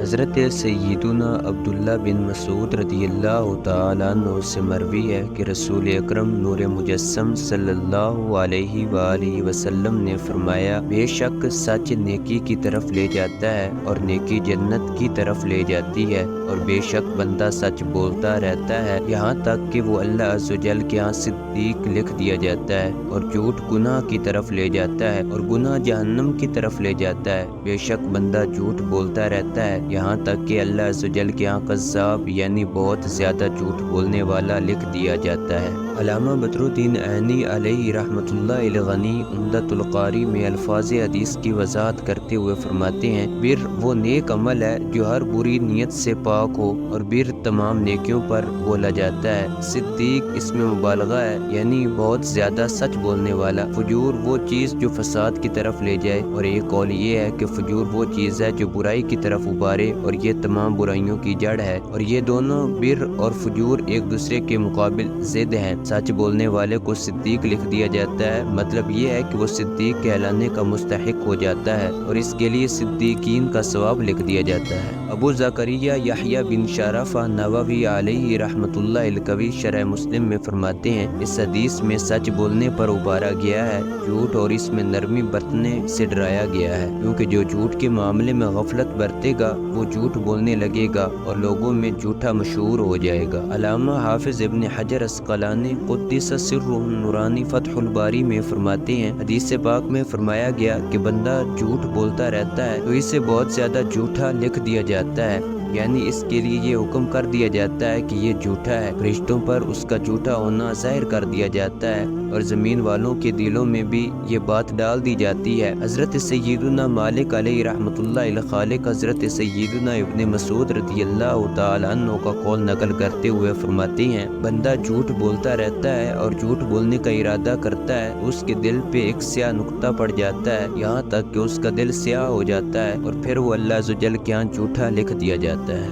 حضرت سیدنا عبداللہ بن مسعود رضی اللہ تعالیٰ عنہ سے مروی ہے کہ رسول اکرم نور مجسم صلی اللہ علیہ وآلہ وسلم نے فرمایا، بے شک سچ نیکی کی طرف لے جاتا ہے اور نیکی جنت کی طرف لے جاتی ہے، اور بے شک بندہ سچ بولتا رہتا ہے یہاں تک کہ وہ اللہ عز و جل کے ہاں صدیق لکھ دیا جاتا ہے، اور جھوٹ گناہ کی طرف لے جاتا ہے اور گناہ جہنم کی طرف لے جاتا ہے۔ بے شک بندہ جھوٹ بولتا رہتا ہے یہاں تک کہ اللہ عز و جل کے ہاں قذاب یعنی بہت زیادہ جھوٹ بولنے والا لکھ دیا جاتا ہے۔ علامہ بدر الدین عینی علیہ رحمۃ اللہ الغنی عمدۃ القاری میں الفاظ حدیث کی وضاحت کرتے ہوئے فرماتے ہیں، بر وہ نیک عمل ہے جو ہر بری نیت سے پاک ہو، اور بر تمام نیکیوں پر بولا جاتا ہے۔ صدیق اس میں مبالغہ ہے یعنی بہت زیادہ سچ بولنے والا۔ فجور وہ چیز جو فساد کی طرف لے جائے، اور ایک قول یہ ہے کہ فجور وہ چیز ہے جو برائی کی طرف ابھارے، اور یہ تمام برائیوں کی جڑ ہے، اور یہ دونوں بر اور فجور ایک دوسرے کے مقابل ضد ہیں۔ سچ بولنے والے کو صدیق لکھ دیا جاتا ہے، مطلب یہ ہے کہ وہ صدیق کہلانے کا مستحق ہو جاتا ہے، اور اس کے لیے صدیقین کا ثواب لکھ دیا جاتا ہے۔ ابو زکریا یحییٰ بن شرف نووی علیہ رحمۃ اللہ القوی شرح مسلم میں فرماتے ہیں، اس حدیث میں سچ بولنے پر ابھارا گیا ہے جھوٹ، اور اس میں نرمی برتنے سے ڈرایا گیا ہے، کیونکہ جو جھوٹ کے معاملے میں غفلت برتے گا وہ جھوٹ بولنے لگے گا اور لوگوں میں جھوٹا مشہور ہو جائے گا۔ علامہ حافظ ابن حجر عسقلانی قدس سرہ النورانی فتح الباری میں فرماتے ہیں، حدیث پاک میں فرمایا گیا کہ بندہ جھوٹ بولتا رہتا ہے تو اسے بہت زیادہ جھوٹا لکھ دیا جاتا ہے، یعنی اس کے لیے یہ حکم کر دیا جاتا ہے کہ یہ جھوٹا ہے۔ فرشتوں پر اس کا جھوٹا ہونا ظاہر کر دیا جاتا ہے، اور زمین والوں کے دلوں میں بھی یہ بات ڈال دی جاتی ہے۔ حضرت سیدنا مالک علیہ رحمۃ اللہ الخالق حضرت سیدنا ابن مسعود رضی اللہ تعالیٰ عنہ کا قول نقل کرتے ہوئے فرماتے ہیں، بندہ جھوٹ بولتا رہتا ہے اور جھوٹ بولنے کا ارادہ کرتا ہے، اس کے دل پہ ایک سیاہ نقطہ پڑ جاتا ہے یہاں تک کہ اس کا دل سیاہ ہو جاتا ہے، اور پھر وہ اللہ عز و جل کے ہاں جھوٹا لکھ دیا جاتا ہے۔